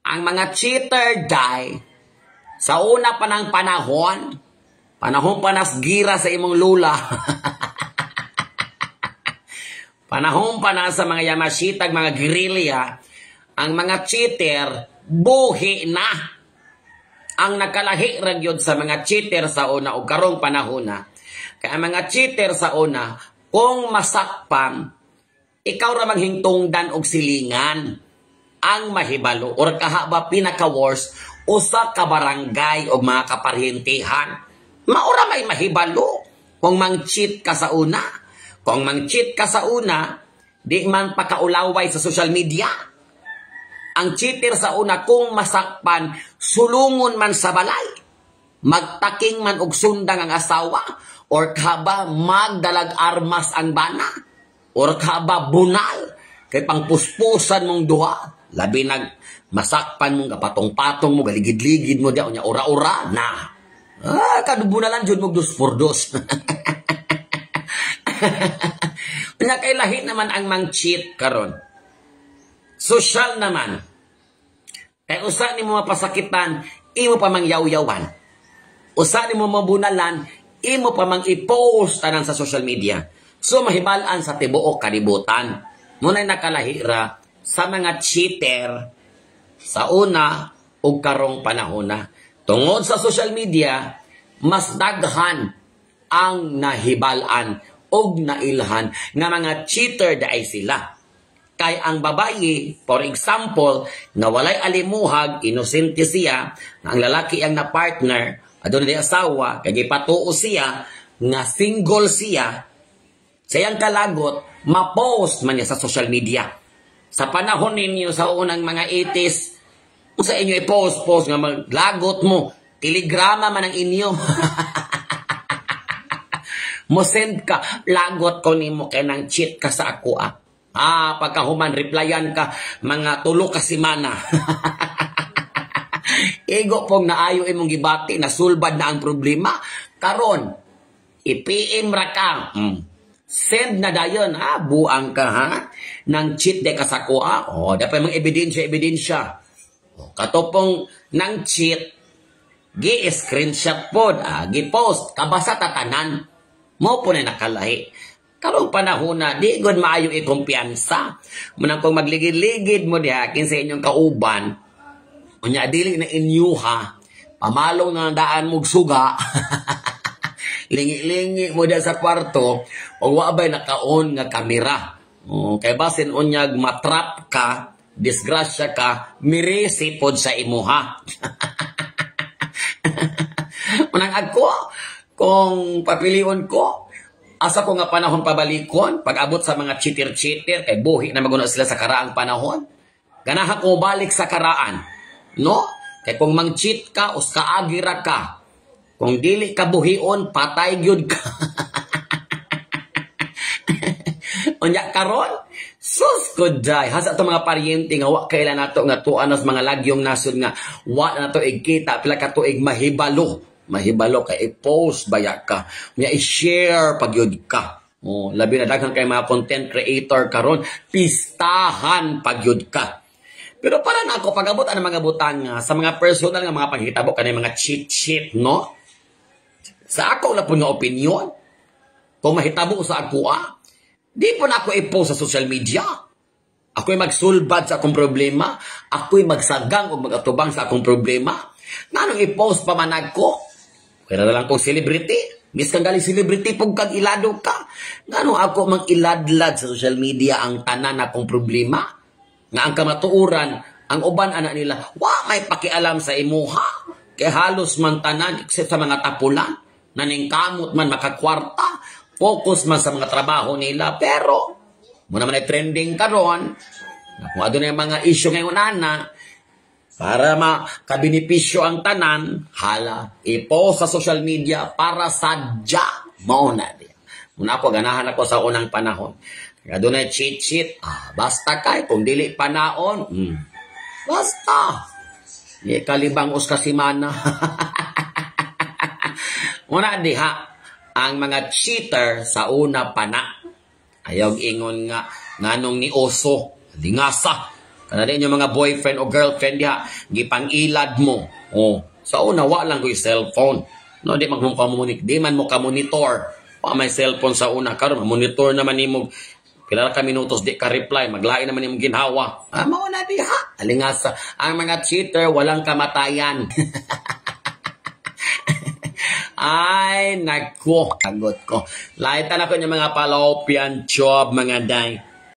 Ang mga cheater, day, sa una pa ng panahon pa nasgira sa imong lula. Panahon pa na sa mga yamasitag, mga guerrilla, ang mga cheater, buhi na. Ang nakalahi ragyod sa mga cheater sa una o karong panahon na. Kaya ang mga cheater sa una, kung masakpan, ikaw ra manghingtungdan og silingan ang mahibalo or kahaba pinaka-worst usa ka barangay o mga kaparyentihan. Maura may mahibalo kung mang-cheat ka sa una. Kung mang-cheat ka sa una, di man pakaulaway sa social media. Ang cheater sa una, kung masakpan, sulungon man sa balay. Magtaking man og sundang ang asawa, or kaba magdalag armas ang bana, or kaba bunal, kay pangpuspusan mong duha, labi nag masakpan mong kapatong-patong mo, galigid-ligid mo diya, ora-ora, na. Kadubunalan dyan mo dos-por-dos. Kaya kay lahi naman ang mang-cheat karon. Social naman. Kaya usa ni mo mapasakitan, imo pa mang yaw-yawan. Usa ni mo mabunalan, imo pa mang i-post tanan sa social media. So mahibalaan sa tibuok kalibutan. Muna'y nakalahira sa mga cheater sa una o karong panahon na. Tungod sa social media, mas daghan ang nahibalaan o nailhan nga mga cheater daay sila. Kay ang babae, for example, na walay alimuhag, inosente siya, ang lalaki ang na-partner, adun na asawa, kay gipatuo siya, nga single siya, sayang kalagot, ma-post man niya sa social media. Sa panahon ninyo, sa unang mga 80s, kung sa inyo i-post nga maglagot mo, telegrama man ang inyo. Mo send ka, lagot ko ni mo kay nang cheat ka sa ako pagkahuman, replyan ka, mga tulo ka simana. Ego pong naayo imong gibati, nasulbad na ang problema. Karon, i-PM ra ka. Send na dayon, buang ka, nang cheat de ka sa kuha. Dapat mga ebidensya. Katopong nang cheat, gi-screenshot po, gi-post, kabasa tatanan, mo po na nakalahi. Karong panahon na, di gud maayo ikumpiyansa. Munang kung magligid-ligid mo diha, sa inyong kauban, unya dili na inyo pamalong na daan mong suga, lingi-lingi mo diha sa kwarto, o wabay nakaon nga kamera. Kay basin unyag matrap ka, disgrasya ka, mirisi pod sa imuha. Unang ako, kung papilion ko, asa ko nga panahon pabalikon, pag-abot sa mga cheater-cheater, kay buhi na maguno sila sa karaang panahon, ganahan ko balik sa karaan. No? Kay kung mang-cheat ka, us kaagira ka. Kung dili ka buhion, patay gyud ka. Unya karon, sus ko day. Hasa ito mga paryente nga, wa kailan nato nga tuan sa mga lagyong nasod nga, wa na to igkita, pila ka tuig mahibalo. Mahibalo ka, i-post baya ka. Unya i-share pagyud ka. Labi na daghang kay mga content creator karon, pistahan pagyud ka. Pero para na ako, pag-abot ang mga butang sa mga personal nga mga paghitabo kanay mga cheat, no? Sa ako na po nga opinion, kung mahitabo sa ako, di po na ako i-post sa social media. Ako'y magsulbad sa akong problema. Ako'y magsagang o magatubang sa akong problema. Nanong i-post pa man ako? Kaya na lang kong celebrity. Miss kang galing celebrity pag kag-ilado ka. Nanong ako mag-iladlad sa social media ang tanan akong problema? Nga ang kamatuuran, ang uban anak nila, may pakialam sa imuha. Kaya halos man tanan, except sa mga tapulan, naningkamot man makakwarta, focus man sa mga trabaho nila. Pero, mo naman ay trending karon, kung ano na yung mga issue ngayon para makabinipisyo ang tanan, i-post sa social media para sadya. Mauna din. Muna ako, ganahan ako sa unang panahon. Kaya doon ay cheat. Basta kay, kung dili panaon, basta. Di kalibang uskasimana. Muna diha, ang mga cheater sa una pana. Ayaw ingon nga, nganong ni oso, dingasa. Kanali yung mga boyfriend o girlfriend diha, gipang-ilad mo. Oh, sa una, wa lang ko yung cellphone. No, di man mo ka-monitor. Pa may cellphone sa una, karon monitor naman nimo pila ka minutos di ka reply, maglain naman nimo ginhawa. Mao na diha. Alingasa, ang mga cheater walang kamatayan. Ay, nako, kagot ko. Laitan ako yung mga fallopian tube, mga day.